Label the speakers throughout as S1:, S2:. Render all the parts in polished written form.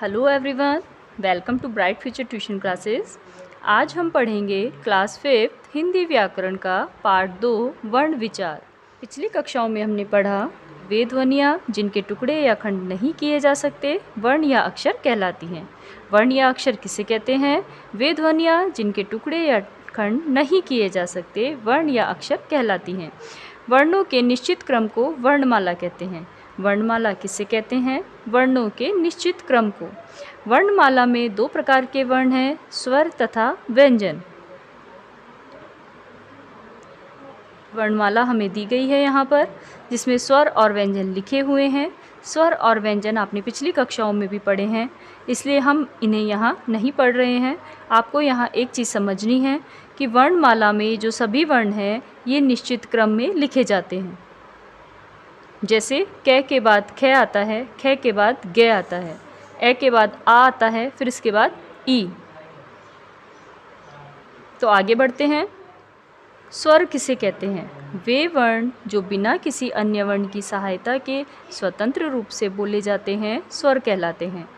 S1: Hello everyone, welcome to bright future tuition classes. आज हम पढ़ेंगे क्लास 5 हिंदी व्याकरण का पार्ट 2 वर्ण विचार। पिछली कक्षाओं में हमने पढ़ा वे ध्वनियाँ जिनके टुकड़े या खंड नहीं किए जा सकते वर्ण या अक्षर कहलाती हैं। वर्ण या अक्षर किसे कहते हैं? वे ध्वनियाँ जिनके टुकड़े या खंड नहीं किए जा सकते वर्ण या अक्षर कहलाती हैं। वर्णों के निश्चित क्रम को वर्णमाला कहते हैं। वर्णमाला किसे कहते हैं? वर्णों के निश्चित क्रम को। वर्णमाला में दो प्रकार के वर्ण हैं, स्वर तथा व्यंजन। वर्णमाला हमें दी गई है यहाँ पर, जिसमें स्वर और व्यंजन लिखे हुए हैं। स्वर और व्यंजन आपने पिछली कक्षाओं में भी पढ़े हैं, इसलिए हम इन्हें यहाँ नहीं पढ़ रहे हैं। आपको यहाँ एक चीज़ समझनी है कि वर्णमाला में जो सभी वर्ण हैं ये निश्चित क्रम में लिखे जाते हैं। जैसे क के बाद ख आता है, ख के बाद ग आता है, ए के बाद आ आता है, फिर इसके बाद ई। तो आगे बढ़ते हैं। स्वर किसे कहते हैं? वे वर्ण जो बिना किसी अन्य वर्ण की सहायता के स्वतंत्र रूप से बोले जाते हैं स्वर कहलाते हैं।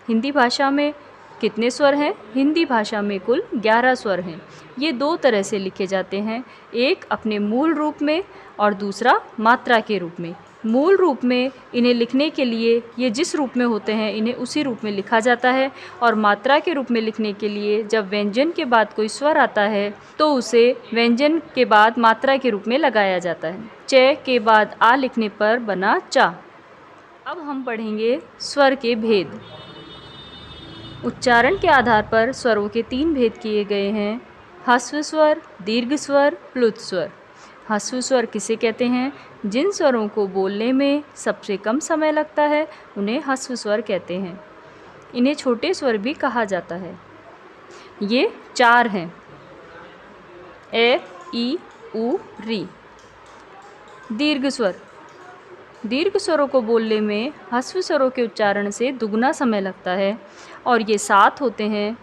S1: हिंदी भाषा में कितने स्वर हैं? हिंदी भाषा में कुल 11 स्वर हैं। ये दो तरह से लिखे जाते हैं, एक अपने मूल रूप में और दूसरा मात्रा के रूप में। मूल रूप में इन्हें लिखने के लिए ये जिस रूप में होते हैं इन्हें उसी रूप में लिखा जाता है, और मात्रा के रूप में लिखने के लिए जब व्यंजन के बाद कोई स्वर आता है तो उसे व्यंजन के बाद मात्रा के रूप में लगाया जाता है। च के बाद आ लिखने पर बना चा। अब हम पढ़ेंगे स्वर के भेद। उच्चारण के आधार पर स्वरों के 3 भेद किए गए हैं, ह्रस्व स्वर, दीर्घ स्वर, प्लुत स्वर। ह्रस्व स्वर किसे कहते हैं? जिन स्वरों को बोलने में सबसे कम समय लगता है उन्हें ह्रस्व स्वर कहते हैं। इन्हें छोटे स्वर भी कहा जाता है। ये 4 हैं, ए, ई, उ, री। दीर्घ स्वर। दीर्घ स्वरों को बोलने में ह्रस्व स्वरों के उच्चारण से दुगना समय लगता है, और ये 7 होते हैं,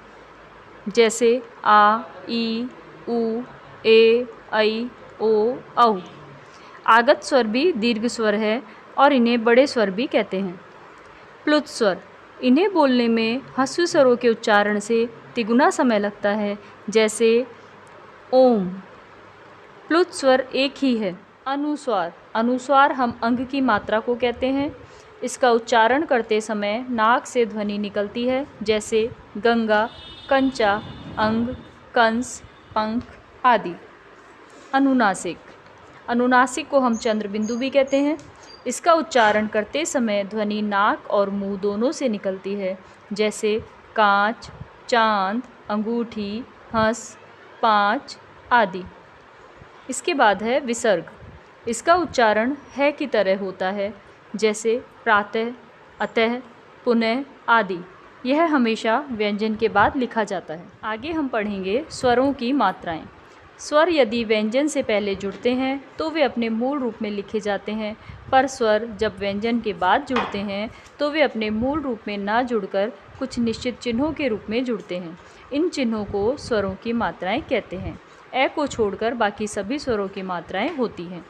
S1: जैसे आ, ई, उ, ए, ऐ, ओ, औ। आगत स्वर भी दीर्घ स्वर है और इन्हें बड़े स्वर भी कहते हैं। प्लुत स्वर। इन्हें बोलने में ह्रस्व स्वरों के उच्चारण से तिगुना समय लगता है, जैसे ओम। प्लुत स्वर एक ही है। अनुस्वार। अनुस्वार हम अंग की मात्रा को कहते हैं। इसका उच्चारण करते समय नाक से ध्वनि निकलती है, जैसे गंगा, कंचा, अंग, कंस, पंख आदि। अनुनासिक। अनुनासिक को हम चंद्र बिंदु भी कहते हैं। इसका उच्चारण करते समय ध्वनि नाक और मुंह दोनों से निकलती है, जैसे कांच, चांद, अंगूठी, हंस, पाँच आदि। इसके बाद है विसर्ग। इसका उच्चारण है की तरह होता है, जैसे प्रातः, अतः, पुनः आदि। यह हमेशा व्यंजन के बाद लिखा जाता है। आगे हम पढ़ेंगे स्वरों की मात्राएं। स्वर यदि व्यंजन से पहले जुड़ते हैं तो वे अपने मूल रूप में लिखे जाते हैं, पर स्वर जब व्यंजन के बाद जुड़ते हैं तो वे अपने मूल रूप में ना जुड़कर कुछ निश्चित चिन्हों के रूप में जुड़ते हैं। इन चिन्हों को स्वरों की मात्राएं कहते हैं। ए को छोड़कर बाकी सभी स्वरों की मात्राएं होती हैं।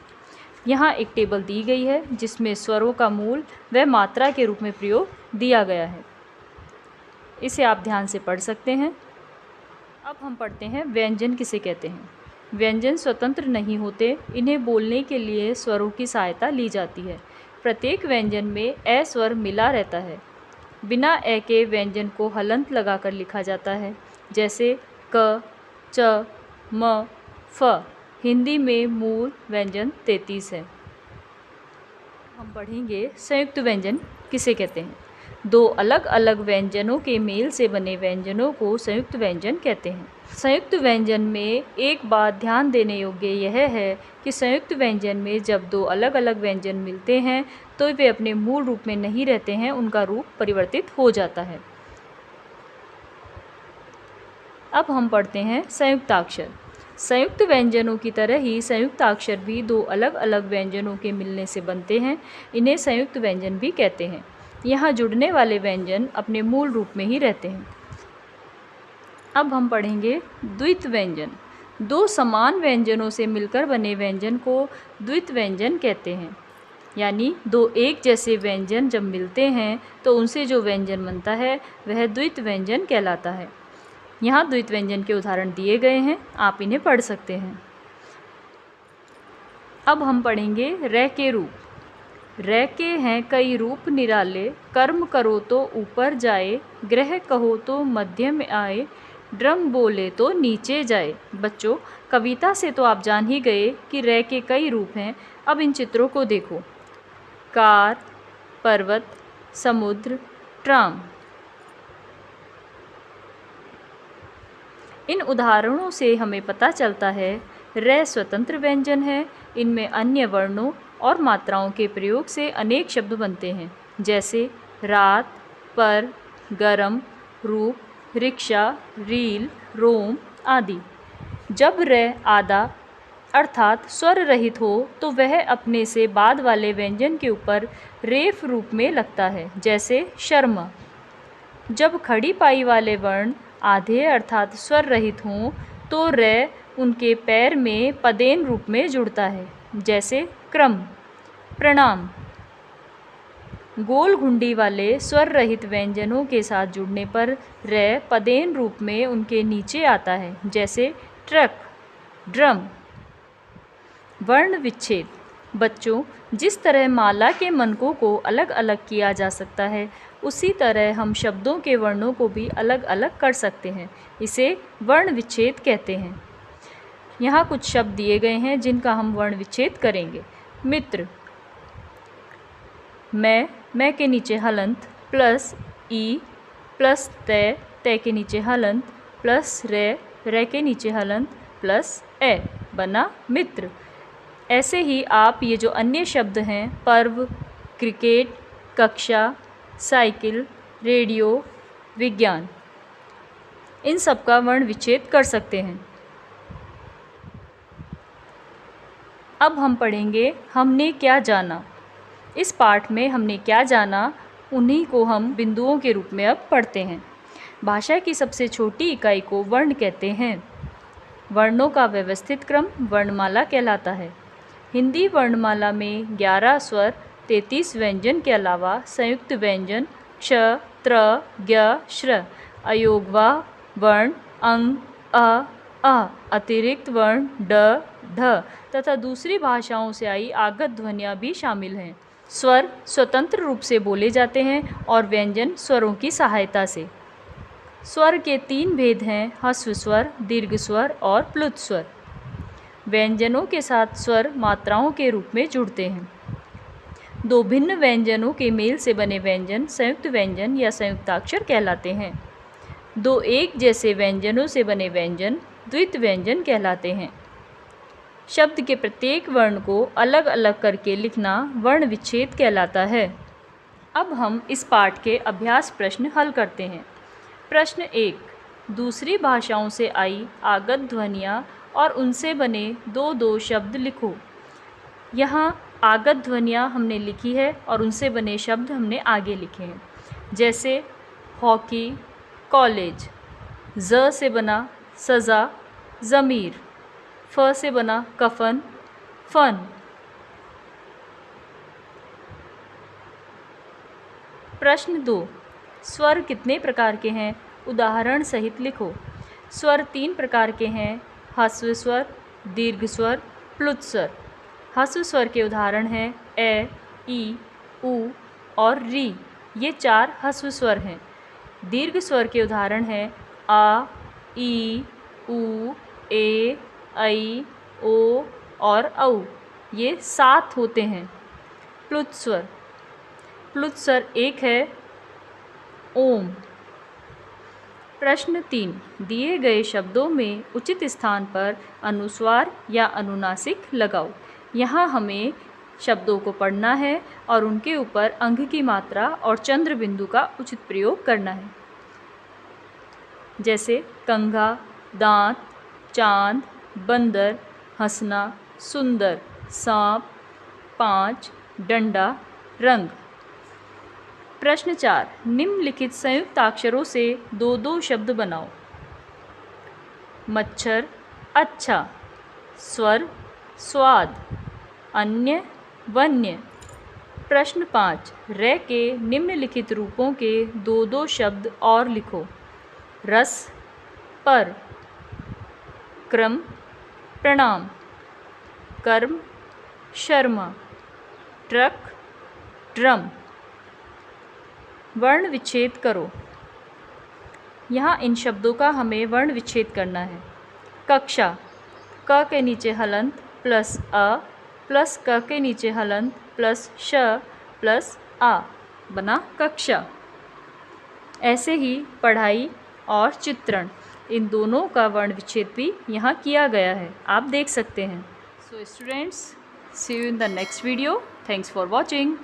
S1: यहाँ एक टेबल दी गई है जिसमें स्वरों का मूल व मात्रा के रूप में प्रयोग दिया गया है। इसे आप ध्यान से पढ़ सकते हैं। अब हम पढ़ते हैं व्यंजन किसे कहते हैं। व्यंजन स्वतंत्र नहीं होते, इन्हें बोलने के लिए स्वरों की सहायता ली जाती है। प्रत्येक व्यंजन में ए स्वर मिला रहता है। बिना ए के व्यंजन को हलंत लगाकर लिखा जाता है, जैसे क, च, म, फ। हिंदी में मूल व्यंजन 33 है। हम पढ़ेंगे संयुक्त व्यंजन किसे कहते हैं। दो अलग अलग व्यंजनों के मेल से बने व्यंजनों को संयुक्त व्यंजन कहते हैं। संयुक्त व्यंजन में एक बात ध्यान देने योग्य यह है कि संयुक्त व्यंजन में जब दो अलग अलग व्यंजन मिलते हैं तो वे अपने मूल रूप में नहीं रहते हैं, उनका रूप परिवर्तित हो जाता है। अब हम पढ़ते हैं संयुक्ताक्षर। संयुक्त व्यंजनों की तरह ही संयुक्ताक्षर भी दो अलग अलग व्यंजनों के मिलने से बनते हैं। इन्हें संयुक्त व्यंजन भी कहते हैं। यहाँ जुड़ने वाले व्यंजन अपने मूल रूप में ही रहते हैं। अब हम पढ़ेंगे द्वित व्यंजन। दो समान व्यंजनों से मिलकर बने व्यंजन को द्वित व्यंजन कहते हैं। यानी दो एक जैसे व्यंजन जब मिलते हैं तो उनसे जो व्यंजन बनता है वह द्वित व्यंजन कहलाता है। यहाँ द्वित व्यंजन के उदाहरण दिए गए हैं, आप इन्हें पढ़ सकते हैं। अब हम पढ़ेंगे र के रूप। र के हैं कई रूप निराले, कर्म करो तो ऊपर जाए, ग्रह कहो तो मध्य में आए, ड्रम बोले तो नीचे जाए। बच्चों, कविता से तो आप जान ही गए कि र के कई रूप हैं। अब इन चित्रों को देखो। कार, पर्वत, समुद्र, ट्राम। इन उदाहरणों से हमें पता चलता है र स्वतंत्र व्यंजन है। इनमें अन्य वर्णों और मात्राओं के प्रयोग से अनेक शब्द बनते हैं, जैसे रात, पर, गरम, रूप, रिक्शा, रील, रोम आदि। जब र आधा अर्थात स्वर रहित हो तो वह अपने से बाद वाले व्यंजन के ऊपर रेफ रूप में लगता है, जैसे शर्मा। जब खड़ी पाई वाले वर्ण आधे अर्थात स्वर रहित हों तो र उनके पैर में पदेन रूप में जुड़ता है, जैसे क्रम, प्रणाम। गोल घुंडी वाले स्वर रहित व्यंजनों के साथ जुड़ने पर र पदेन रूप में उनके नीचे आता है, जैसे ट्रक, ड्रम। वर्ण विच्छेद। बच्चों, जिस तरह माला के मनकों को अलग अलग किया जा सकता है, उसी तरह हम शब्दों के वर्णों को भी अलग अलग कर सकते हैं। इसे वर्ण विच्छेद कहते हैं। यहाँ कुछ शब्द दिए गए हैं जिनका हम वर्ण विच्छेद करेंगे। मित्र, मैं के नीचे हलंत प्लस ई प्लस तय के नीचे हलंत प्लस रे के नीचे हलंत प्लस ए बना मित्र। ऐसे ही आप ये जो अन्य शब्द हैं, पर्व, क्रिकेट, कक्षा, साइकिल, रेडियो, विज्ञान, इन सब का वर्ण विच्छेद कर सकते हैं। अब हम पढ़ेंगे हमने क्या जाना। इस पाठ में हमने क्या जाना, उन्हीं को हम बिंदुओं के रूप में अब पढ़ते हैं। भाषा की सबसे छोटी इकाई को वर्ण कहते हैं। वर्णों का व्यवस्थित क्रम वर्णमाला कहलाता है। हिंदी वर्णमाला में 11 स्वर, 33 व्यंजन के अलावा संयुक्त व्यंजन क्ष, त्र, ज्ञ, श्र, अयोगवाह वर्ण अंग, अ, अतिरिक्त वर्ण ड, ढ तथा दूसरी भाषाओं से आई आगत ध्वनियाँ भी शामिल हैं। स्वर स्वतंत्र रूप से बोले जाते हैं और व्यंजन स्वरों की सहायता से। स्वर के 3 भेद हैं, ह्रस्व स्वर, दीर्घ स्वर और प्लुत स्वर। व्यंजनों के साथ स्वर मात्राओं के रूप में जुड़ते हैं। दो भिन्न व्यंजनों के मेल से बने व्यंजन संयुक्त व्यंजन या संयुक्ताक्षर कहलाते हैं। दो एक जैसे व्यंजनों से बने व्यंजन द्वित व्यंजन कहलाते हैं। शब्द के प्रत्येक वर्ण को अलग अलग करके लिखना वर्ण विच्छेद कहलाता है। अब हम इस पाठ के अभ्यास प्रश्न हल करते हैं। प्रश्न 1, दूसरी भाषाओं से आई आगत ध्वनियाँ और उनसे बने दो शब्द लिखो। यहाँ आगत ध्वनियाँ हमने लिखी है और उनसे बने शब्द हमने आगे लिखे हैं, जैसे हॉकी, कॉलेज। ज से बना सज़ा, ज़मीर। फ से बना कफन, फन। प्रश्न 2, स्वर कितने प्रकार के हैं, उदाहरण सहित लिखो। स्वर 3 प्रकार के हैं, ह्रस्व स्वर, दीर्घ स्वर, प्लुत स्वर। ह्रस्व स्वर के उदाहरण हैं ए, ई, उ और री। ये 4 ह्रस्व स्वर हैं। दीर्घ स्वर के उदाहरण हैं आ, ई, उ, ए, ऐ, ओ और औ। ये 7 होते हैं। प्लुत स्वर एक है, ओम। प्रश्न 3, दिए गए शब्दों में उचित स्थान पर अनुस्वार या अनुनासिक लगाओ। यहाँ हमें शब्दों को पढ़ना है और उनके ऊपर अंग की मात्रा और चंद्र बिंदु का उचित प्रयोग करना है, जैसे कंघा, दांत, चांद, बंदर, हंसना, सुंदर, सांप, 5, डंडा, रंग। प्रश्न 4, निम्नलिखित संयुक्त अक्षरों से 2 शब्द बनाओ। मच्छर, अच्छा। स्वर, स्वाद। अन्य, वन्य। प्रश्न 5, र के निम्नलिखित रूपों के दो दो शब्द और लिखो। रस, पर, क्रम, प्रणाम, कर्म, शर्मा, ट्रक, ड्रम। वर्ण विच्छेद करो। यहाँ इन शब्दों का हमें वर्ण विच्छेद करना है। कक्षा, क के नीचे हलंत प्लस अ प्लस क के नीचे हलंत प्लस श प्लस आ बना कक्षा। ऐसे ही पढ़ाई और चित्रण, इन दोनों का वर्ण विच्छेद भी यहाँ किया गया है, आप देख सकते हैं। So students, see you in the next video. Thanks for watching.